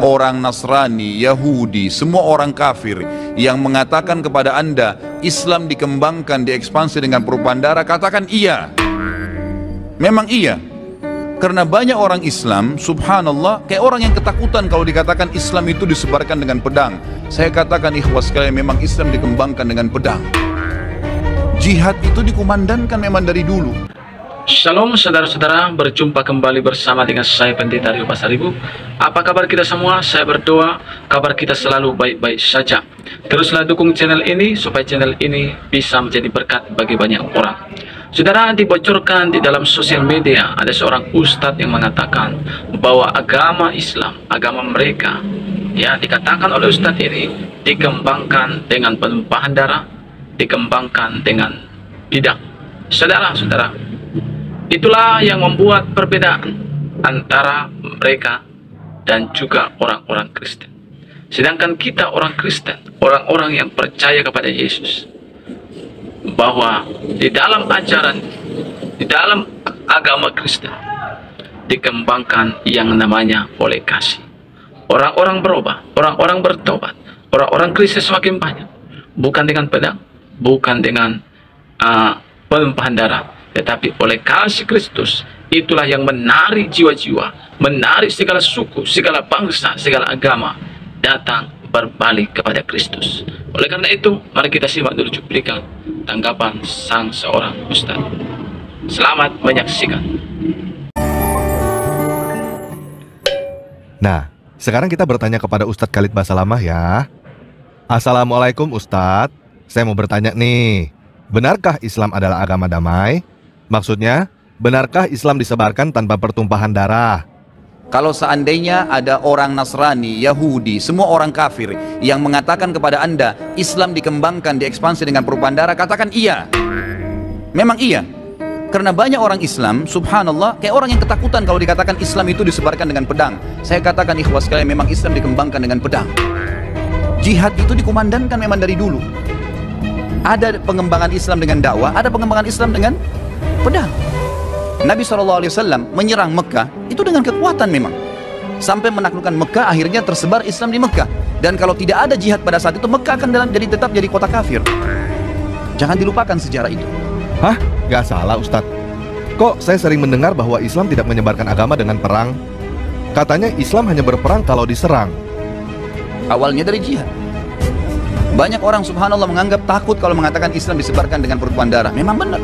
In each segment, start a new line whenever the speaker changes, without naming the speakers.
Orang Nasrani, Yahudi, semua orang kafir yang mengatakan kepada Anda Islam dikembangkan, diekspansi dengan propaganda, katakan iya. Memang iya. Karena banyak orang Islam, subhanallah, kayak orang yang ketakutan kalau dikatakan Islam itu disebarkan dengan pedang. Saya katakan ikhwas sekalian, memang Islam dikembangkan dengan pedang. Jihad itu dikumandangkan memang dari dulu.
Shalom saudara-saudara, berjumpa kembali bersama dengan saya Pendeta Rio Pasaribu. Apa kabar kita semua? Saya berdoa kabar kita selalu baik-baik saja. Teruslah dukung channel ini supaya channel ini bisa menjadi berkat bagi banyak orang. Saudara, dibocorkan di dalam sosial media ada seorang ustadz yang mengatakan bahwa agama Islam, agama mereka, ya dikatakan oleh ustadz ini dikembangkan dengan penumpahan darah, dikembangkan dengan bidah. Saudara-saudara, itulah yang membuat perbedaan antara mereka dan juga orang-orang Kristen. Sedangkan kita orang Kristen, orang-orang yang percaya kepada Yesus, bahwa di dalam ajaran, di dalam agama Kristen dikembangkan yang namanya oleh kasih. Orang-orang berubah, orang-orang bertobat, orang-orang Kristen semakin banyak, bukan dengan pedang, bukan dengan penumpahan darah, tetapi oleh kasih Kristus. Itulah yang menarik jiwa-jiwa, menarik segala suku, segala bangsa, segala agama datang berbalik kepada Kristus. Oleh karena itu, mari kita simak dulu cuplikan tanggapan sang seorang ustaz. Selamat menyaksikan.
Nah, sekarang kita bertanya kepada Ustadz Khalid Basalamah ya. Assalamualaikum Ustadz, saya mau bertanya nih, benarkah Islam adalah agama damai? Maksudnya, benarkah Islam disebarkan tanpa pertumpahan darah?
Kalau seandainya ada orang Nasrani, Yahudi, semua orang kafir yang mengatakan kepada Anda Islam dikembangkan, diekspansi dengan propaganda, katakan iya. Memang iya. Karena banyak orang Islam, subhanallah, kayak orang yang ketakutan kalau dikatakan Islam itu disebarkan dengan pedang. Saya katakan ikhwas sekalian, memang Islam dikembangkan dengan pedang. Jihad itu dikumandangkan memang dari dulu. Ada pengembangan Islam dengan dakwah, ada pengembangan Islam dengan pedang. Nabi SAW menyerang Mekah itu dengan kekuatan memang, sampai menaklukkan Mekah, akhirnya tersebar Islam di Mekah. Dan kalau tidak ada jihad pada saat itu, Mekah akan tetap jadi kota kafir. Jangan dilupakan sejarah itu.
Hah? Gak salah Ustadz. Kok saya sering mendengar bahwa Islam tidak menyebarkan agama dengan perang? Katanya Islam hanya berperang kalau diserang.
Awalnya dari jihad. Banyak orang subhanallah menganggap takut kalau mengatakan Islam disebarkan dengan pertumpahan darah. Memang benar.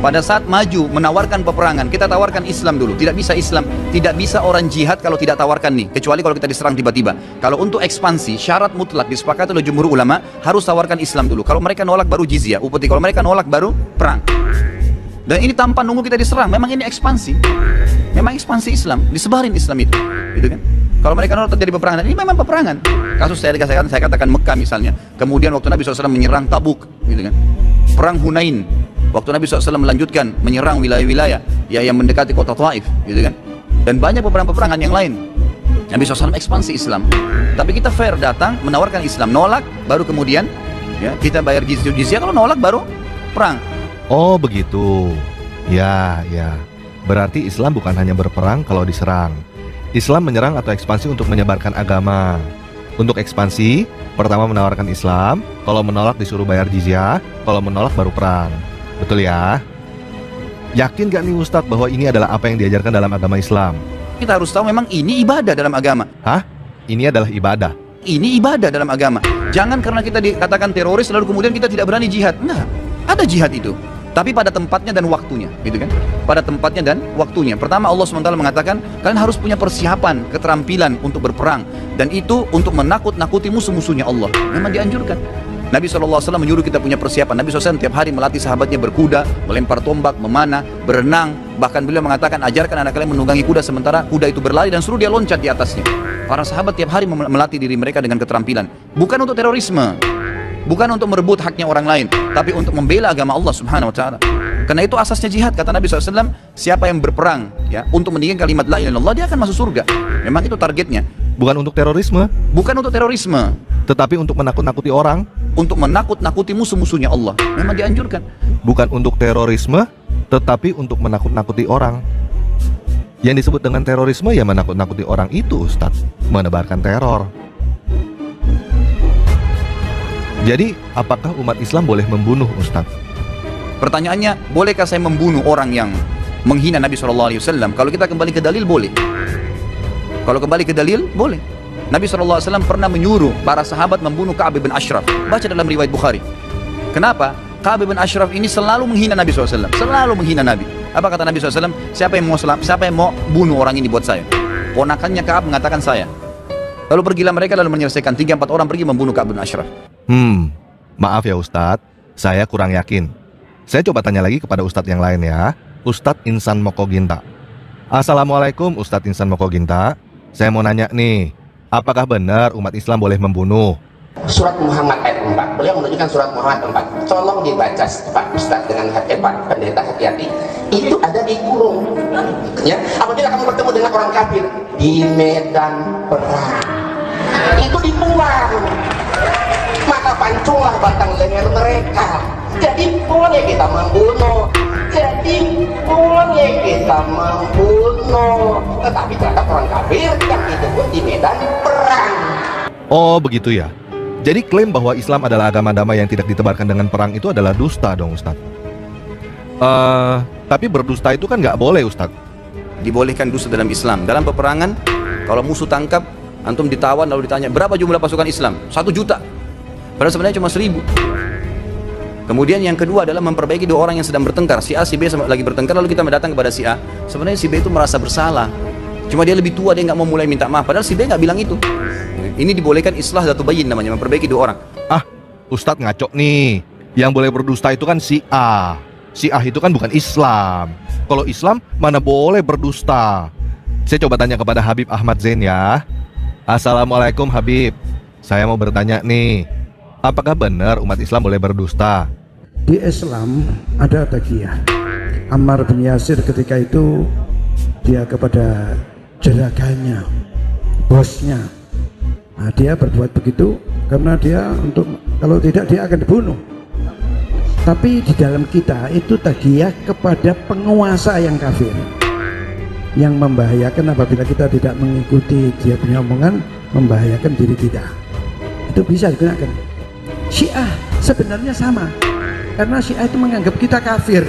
Pada saat maju menawarkan peperangan, kita tawarkan Islam dulu. Tidak bisa Islam, tidak bisa orang jihad kalau tidak tawarkan nih, kecuali kalau kita diserang tiba-tiba. Kalau untuk ekspansi, syarat mutlak disepakati oleh jumhur ulama, harus tawarkan Islam dulu. Kalau mereka nolak baru jizyah, upeti. Kalau mereka nolak baru perang. Dan ini tanpa nunggu kita diserang. Memang ini ekspansi. Memang ekspansi Islam, disebarin Islam itu, gitu kan? Kalau mereka nolak terjadi peperangan, ini memang peperangan. Kasus saya katakan Mekah misalnya. Kemudian waktu Nabi SAW menyerang Tabuk, gitu kan? Perang Hunain. Waktu Nabi SAW melanjutkan menyerang wilayah-wilayah yang mendekati kota Taif, gitu kan? Dan banyak peperangan yang lain. Nabi SAW ekspansi Islam. Tapi kita fair, datang menawarkan Islam, nolak, baru kemudian ya kita bayar jizyah. Kalau nolak baru perang.
Oh begitu. Ya. Berarti Islam bukan hanya berperang kalau diserang. Islam menyerang atau ekspansi untuk menyebarkan agama. Untuk ekspansi, pertama menawarkan Islam, kalau menolak disuruh bayar jizyah, kalau menolak baru perang. Betul ya? Yakin gak nih Ustadz bahwa ini adalah apa yang diajarkan dalam agama Islam?
Kita harus tahu memang ini ibadah dalam agama.
Hah? Ini adalah ibadah?
Ini ibadah dalam agama. Jangan karena kita dikatakan teroris lalu kemudian kita tidak berani jihad. Enggak, ada jihad itu. Tapi pada tempatnya dan waktunya, gitu kan? Pada tempatnya dan waktunya. Pertama Allah SWT mengatakan, kalian harus punya persiapan, keterampilan untuk berperang. Dan itu untuk menakut-nakuti musuh-musuhnya Allah. Memang dianjurkan. Nabi SAW menyuruh kita punya persiapan. Nabi SAW tiap hari melatih sahabatnya berkuda, melempar tombak, memanah, berenang. Bahkan beliau mengatakan, ajarkan anak kalian menunggangi kuda sementara kuda itu berlari dan suruh dia loncat di atasnya. Para sahabat tiap hari melatih diri mereka dengan keterampilan. Bukan untuk terorisme, bukan untuk merebut haknya orang lain, tapi untuk membela agama Allah Subhanahu wa Ta'ala. Karena itu asasnya jihad. Kata Nabi SAW, siapa yang berperang ya untuk meninggikan kalimat la ilaha illallah, dia akan masuk surga. Memang itu targetnya.
Bukan untuk terorisme?
Bukan untuk terorisme,
tetapi untuk menakut-nakuti orang?
Untuk menakut-nakuti musuh-musuhnya Allah. Memang dianjurkan.
Bukan untuk terorisme, tetapi untuk menakut-nakuti orang. Yang disebut dengan terorisme ya menakut-nakuti orang itu, Ustadz, menebarkan teror. Jadi, apakah umat Islam boleh membunuh, Ustadz?
Pertanyaannya, bolehkah saya membunuh orang yang menghina Nabi SAW? Kalau kita kembali ke dalil, boleh. Kalau kembali ke dalil, boleh. Nabi SAW pernah menyuruh para sahabat membunuh Ka'ab bin Ashraf. Baca dalam riwayat Bukhari. Kenapa? Ka'ab bin Ashraf ini selalu menghina Nabi SAW. Selalu menghina Nabi. Apa kata Nabi SAW? Siapa yang mau bunuh orang ini buat saya? Ponakannya Ka'ab mengatakan saya. Lalu pergilah mereka lalu menyelesaikan. 3-4 orang pergi membunuh Ka'ab bin Ashraf.
Maaf ya Ustadz, saya kurang yakin. Saya coba tanya lagi kepada Ustadz yang lain ya. Ustadz Insan Mokoginta. Assalamualaikum Ustadz Insan Mokoginta. Saya mau nanya nih, apakah benar umat Islam boleh membunuh?
Surat Muhammad ayat 4. Beliau menunjukkan surat Muhammad 4. Tolong dibaca Pak Ustadz dengan Pak Pendeta hati-hati. Itu ada di kurung. Ya, apabila kamu bertemu dengan orang kafir di medan perang, itu dibuang. Maka pancunglah batang leher mereka. Jadi boleh kita membunuh. Tetapi terhadap orang kafir yang itu pun di medan perang.
Oh begitu ya. Jadi klaim bahwa Islam adalah agama damai yang tidak ditebarkan dengan perang itu adalah dusta dong Ustadz. Tapi berdusta itu kan nggak boleh Ustadz.
Dibolehkan dusta dalam Islam. Dalam peperangan, kalau musuh tangkap, antum ditawan lalu ditanya, berapa jumlah pasukan Islam? 1 juta. Padahal sebenarnya cuma 1000. Kemudian yang kedua adalah memperbaiki 2 orang yang sedang bertengkar. Si A, si B lagi bertengkar, lalu kita datang kepada si A. Sebenarnya si B itu merasa bersalah. Cuma dia lebih tua, dia nggak mau mulai minta maaf. Padahal si B nggak bilang itu. Ini dibolehkan islah dzatu bayin namanya, memperbaiki 2 orang.
Ustadz ngaco nih. Yang boleh berdusta itu kan si A. Si A itu kan bukan Islam. Kalau Islam mana boleh berdusta. Saya coba tanya kepada Habib Ahmad Zain ya. Assalamualaikum Habib. Saya mau bertanya nih. Apakah benar umat Islam boleh berdusta?
Di Islam ada taqiyah. Ammar bin Yasir ketika itu dia kepada juraganya, bosnya. Nah, dia berbuat begitu karena dia kalau tidak dia akan dibunuh. Tapi di dalam kita itu taqiyah kepada penguasa yang kafir, yang membahayakan apabila kita tidak mengikuti dia punya omongan, membahayakan diri kita. Itu bisa digunakan. Syiah sebenarnya sama, karena Syiah itu menganggap kita kafir.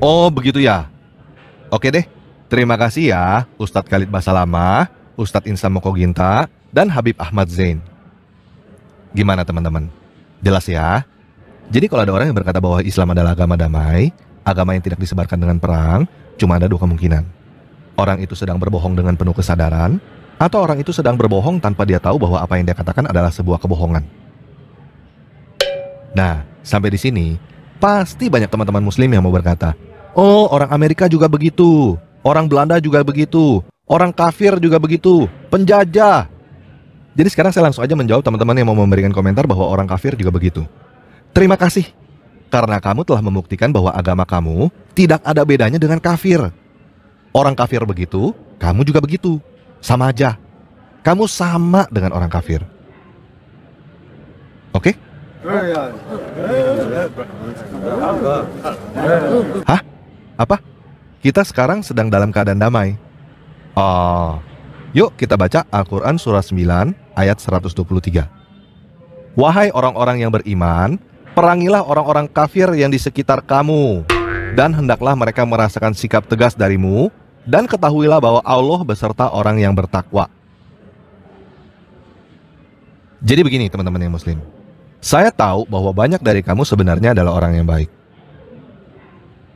Oh begitu ya. Oke deh. Terima kasih ya Ustadz Khalid Basalamah, Ustadz Insan Mokoginta, dan Habib Ahmad Zain. Gimana teman-teman? Jelas ya? Jadi kalau ada orang yang berkata bahwa Islam adalah agama damai, agama yang tidak disebarkan dengan perang, cuma ada 2 kemungkinan. Orang itu sedang berbohong dengan penuh kesadaran, atau orang itu sedang berbohong tanpa dia tahu bahwa apa yang dia katakan adalah sebuah kebohongan. Nah, sampai di sini, pasti banyak teman-teman muslim yang mau berkata, oh orang Amerika juga begitu, orang Belanda juga begitu, orang kafir juga begitu, penjajah. Jadi sekarang saya langsung aja menjawab teman-teman yang mau memberikan komentar bahwa orang kafir juga begitu. Terima kasih, karena kamu telah membuktikan bahwa agama kamu tidak ada bedanya dengan kafir. Orang kafir begitu, kamu juga begitu. Sama aja. Kamu sama dengan orang kafir. Oke? Hah? Apa? Kita sekarang sedang dalam keadaan damai. Oh. Yuk kita baca Al-Quran surah 9 ayat 123. Wahai orang-orang yang beriman, perangilah orang-orang kafir yang di sekitar kamu, dan hendaklah mereka merasakan sikap tegas darimu, dan ketahuilah bahwa Allah beserta orang yang bertakwa. Jadi begini teman-teman yang muslim, saya tahu bahwa banyak dari kamu sebenarnya adalah orang yang baik.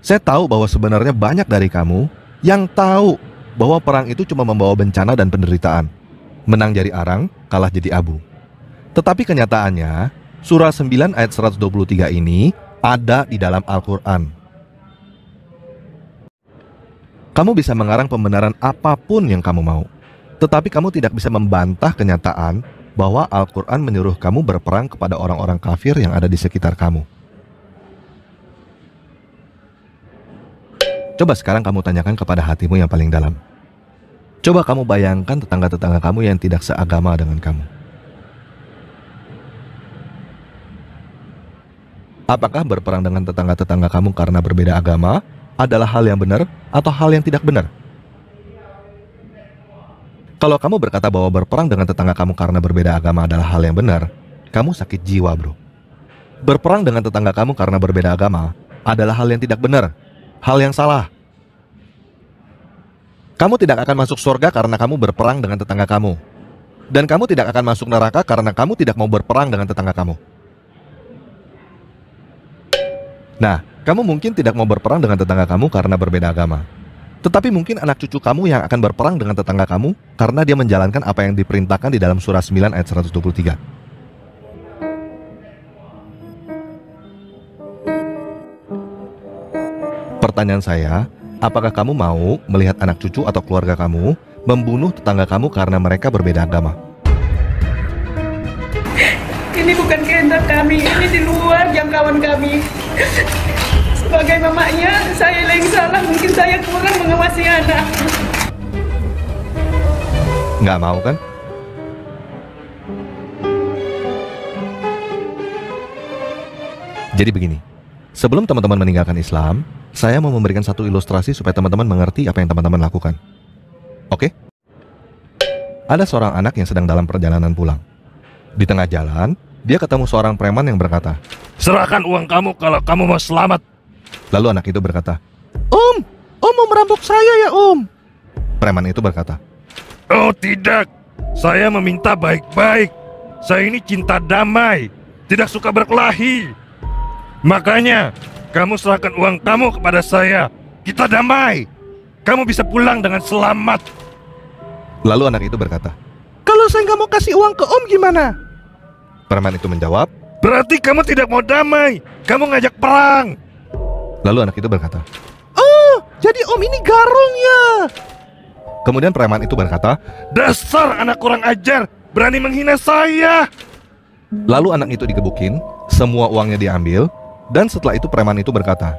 Saya tahu bahwa sebenarnya banyak dari kamu yang tahu bahwa perang itu cuma membawa bencana dan penderitaan. Menang jadi arang, kalah jadi abu. Tetapi kenyataannya, surah 9 ayat 123 ini ada di dalam Al-Quran. Kamu bisa mengarang pembenaran apapun yang kamu mau, tetapi kamu tidak bisa membantah kenyataan bahwa Al-Quran menyuruh kamu berperang kepada orang-orang kafir yang ada di sekitar kamu. Coba sekarang kamu tanyakan kepada hatimu yang paling dalam. Coba kamu bayangkan tetangga-tetangga kamu yang tidak seagama dengan kamu. Apakah berperang dengan tetangga-tetangga kamu karena berbeda agama adalah hal yang benar atau hal yang tidak benar? Kalau kamu berkata bahwa berperang dengan tetangga kamu karena berbeda agama adalah hal yang benar, kamu sakit jiwa, bro. Berperang dengan tetangga kamu karena berbeda agama adalah hal yang tidak benar, hal yang salah. Kamu tidak akan masuk surga karena kamu berperang dengan tetangga kamu. Dan kamu tidak akan masuk neraka karena kamu tidak mau berperang dengan tetangga kamu. Nah, kamu mungkin tidak mau berperang dengan tetangga kamu karena berbeda agama. Tetapi mungkin anak cucu kamu yang akan berperang dengan tetangga kamu karena dia menjalankan apa yang diperintahkan di dalam surah 9 ayat 123. Pertanyaan saya, apakah kamu mau melihat anak cucu atau keluarga kamu membunuh tetangga kamu karena mereka berbeda agama?
Ini bukan kehendak kami, ini di luar jangkauan kami. Sebagai mamanya, saya yang salah, mungkin saya kurang mengawasi anak.
Nggak mau kan? Jadi begini, sebelum teman-teman meninggalkan Islam, saya mau memberikan satu ilustrasi supaya teman-teman mengerti apa yang teman-teman lakukan. Oke? Ada seorang anak yang sedang dalam perjalanan pulang. Di tengah jalan, dia ketemu seorang preman yang berkata,
"Serahkan uang kamu kalau kamu mau selamat."
lalu anak itu berkata, Om mau merampok saya ya, Om." Preman itu berkata,
"Oh tidak, saya meminta baik-baik. Saya ini cinta damai, tidak suka berkelahi. Makanya, kamu serahkan uang kamu kepada saya. Kita damai. Kamu bisa pulang dengan selamat."
Lalu anak itu berkata, "Kalau saya nggak mau kasih uang ke Om gimana?" Preman itu menjawab,
"Berarti kamu tidak mau damai. Kamu ngajak perang."
lalu anak itu berkata, "Oh, jadi Om ini garong ya." Kemudian preman itu berkata,
"Dasar anak kurang ajar, berani menghina saya."
lalu anak itu digebukin, semua uangnya diambil, dan setelah itu preman itu berkata,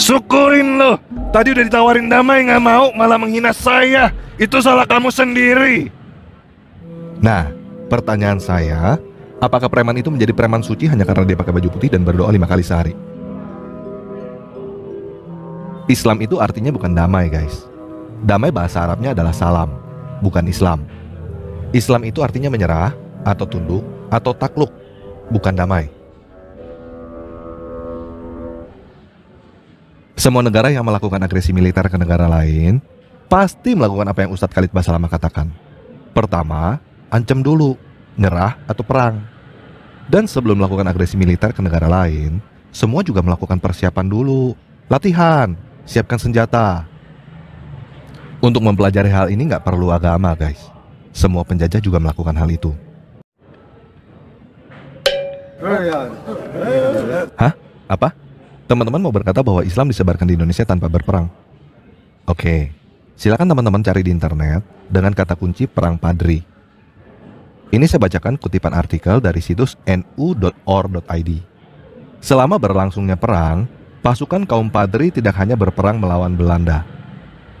"Syukurin loh, tadi udah ditawarin damai nggak mau, malah menghina saya. Itu salah kamu sendiri."
Nah, pertanyaan saya, apakah preman itu menjadi preman suci hanya karena dia pakai baju putih dan berdoa 5 kali sehari? Islam itu artinya bukan damai, guys. Damai bahasa Arabnya adalah salam, bukan Islam. Islam itu artinya menyerah, atau tunduk, atau takluk, bukan damai. Semua negara yang melakukan agresi militer ke negara lain pasti melakukan apa yang Ustadz Khalid Basalamah katakan. Pertama, ancam dulu, nyerah atau perang. Dan sebelum melakukan agresi militer ke negara lain, semua juga melakukan persiapan dulu, latihan, siapkan senjata. Untuk mempelajari hal ini nggak perlu agama, guys. Semua penjajah juga melakukan hal itu. Hah? Apa? Teman-teman mau berkata bahwa Islam disebarkan di Indonesia tanpa berperang? Oke, silakan teman-teman cari di internet dengan kata kunci perang Padri. Ini saya bacakan kutipan artikel dari situs nu.or.id. Selama berlangsungnya perang, pasukan kaum Padri tidak hanya berperang melawan Belanda,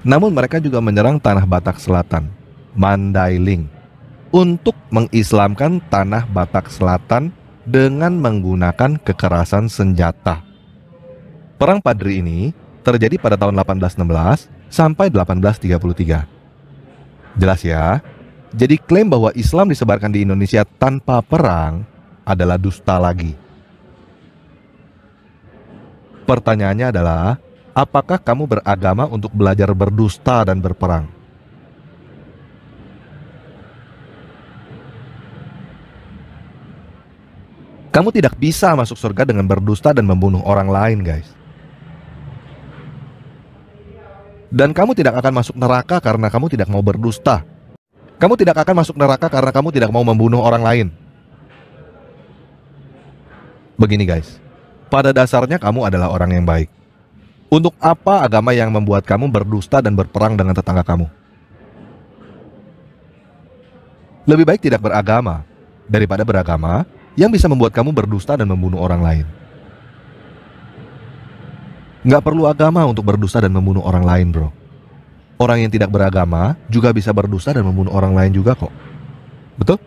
namun mereka juga menyerang tanah Batak Selatan, Mandailing, untuk mengislamkan tanah Batak Selatan dengan menggunakan kekerasan senjata. Perang Padri ini terjadi pada tahun 1816 sampai 1833. Jelas ya? Jadi klaim bahwa Islam disebarkan di Indonesia tanpa perang adalah dusta lagi. Pertanyaannya adalah, apakah kamu beragama untuk belajar berdusta dan berperang? Kamu tidak bisa masuk surga dengan berdusta dan membunuh orang lain, guys. Dan kamu tidak akan masuk neraka karena kamu tidak mau berdusta. Kamu tidak akan masuk neraka karena kamu tidak mau membunuh orang lain. Begini guys, pada dasarnya kamu adalah orang yang baik. Untuk apa agama yang membuat kamu berdusta dan berperang dengan tetangga kamu? Lebih baik tidak beragama daripada beragama yang bisa membuat kamu berdusta dan membunuh orang lain. Nggak perlu agama untuk berdusta dan membunuh orang lain, bro. Orang yang tidak beragama juga bisa berdusta dan membunuh orang lain juga kok. Betul?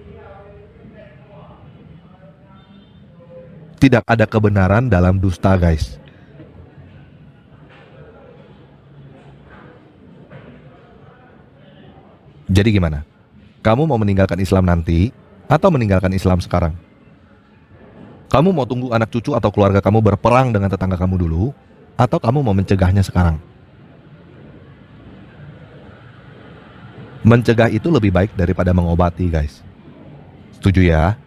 Tidak ada kebenaran dalam dusta, guys. Jadi gimana? Kamu mau meninggalkan Islam nanti atau meninggalkan Islam sekarang? Kamu mau tunggu anak cucu atau keluarga kamu berperang dengan tetangga kamu dulu, atau kamu mau mencegahnya sekarang? Mencegah itu lebih baik daripada mengobati, guys. Setuju ya?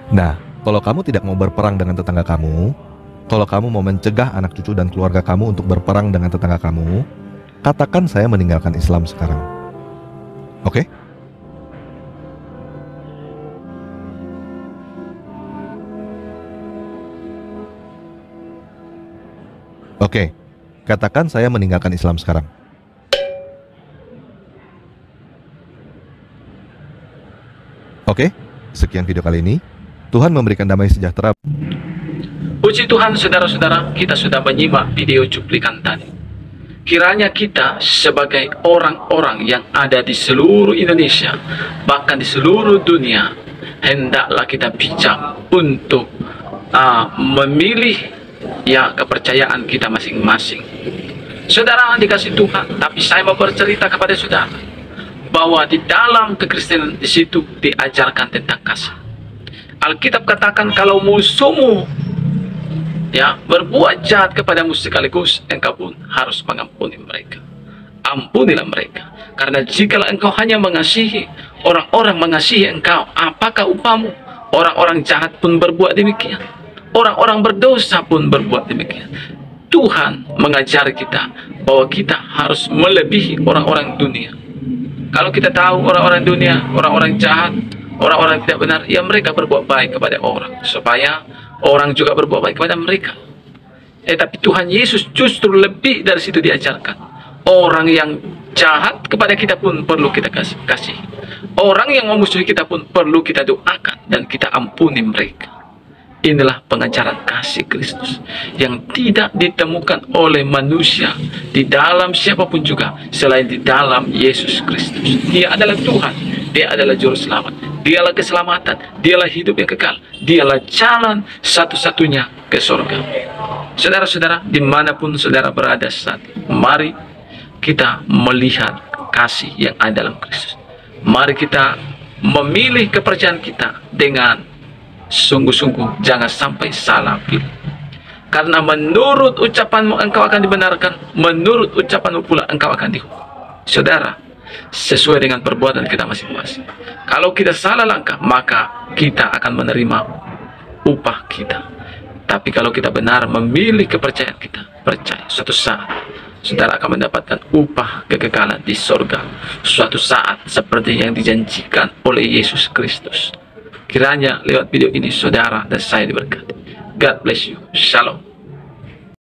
Nah, kalau kamu tidak mau berperang dengan tetangga kamu, kalau kamu mau mencegah anak cucu dan keluarga kamu untuk berperang dengan tetangga kamu, katakan saya meninggalkan Islam sekarang. Oke? Oke, katakan saya meninggalkan Islam sekarang. Oke, sekian video kali ini. Tuhan memberikan damai sejahtera.
Puji Tuhan, saudara-saudara, kita sudah menyimak video cuplikan tadi. Kiranya kita sebagai orang-orang yang ada di seluruh Indonesia, bahkan di seluruh dunia, hendaklah kita bijak untuk memilih ya kepercayaan kita masing-masing. Saudara dikasih Tuhan, tapi saya mau bercerita kepada saudara bahwa di dalam kekristenan di situ diajarkan tentang kasih. Alkitab katakan kalau musuhmu ya berbuat jahat kepadamu sekaligus, engkau pun harus mengampuni mereka. Ampunilah mereka, karena jikalau engkau hanya mengasihi orang-orang mengasihi engkau, apakah upamu? Orang-orang jahat pun berbuat demikian, orang-orang berdosa pun berbuat demikian. Tuhan mengajar kita bahwa kita harus melebihi orang-orang dunia. Kalau kita tahu orang-orang dunia, orang-orang jahat, orang-orang tidak benar, ya mereka berbuat baik kepada orang, supaya orang juga berbuat baik kepada mereka. Tapi Tuhan Yesus justru lebih dari situ diajarkan. Orang yang jahat kepada kita pun perlu kita kasih. Orang yang memusuhi kita pun perlu kita doakan dan kita ampuni mereka. Inilah pengajaran kasih Kristus yang tidak ditemukan oleh manusia di dalam siapapun juga selain di dalam Yesus Kristus. Dia adalah Tuhan, Dia adalah Juru Selamat, Dialah keselamatan, Dialah hidup yang kekal, Dialah jalan satu-satunya ke surga. Saudara-saudara, dimanapun saudara berada saat ini, mari kita melihat kasih yang ada dalam Kristus. Mari kita memilih kepercayaan kita dengan sungguh-sungguh, jangan sampai salah pilih. Karena menurut ucapanmu engkau akan dibenarkan, menurut ucapanmu pula engkau akan dihukum. Saudara, sesuai dengan perbuatan kita masing-masing. Kalau kita salah langkah, maka kita akan menerima upah kita. Tapi kalau kita benar memilih kepercayaan kita, percaya suatu saat saudara akan mendapatkan upah kekekalan di surga. Suatu saat seperti yang dijanjikan oleh Yesus Kristus. Kiranya lewat video ini saudara dan saya diberkati. God bless you. Shalom.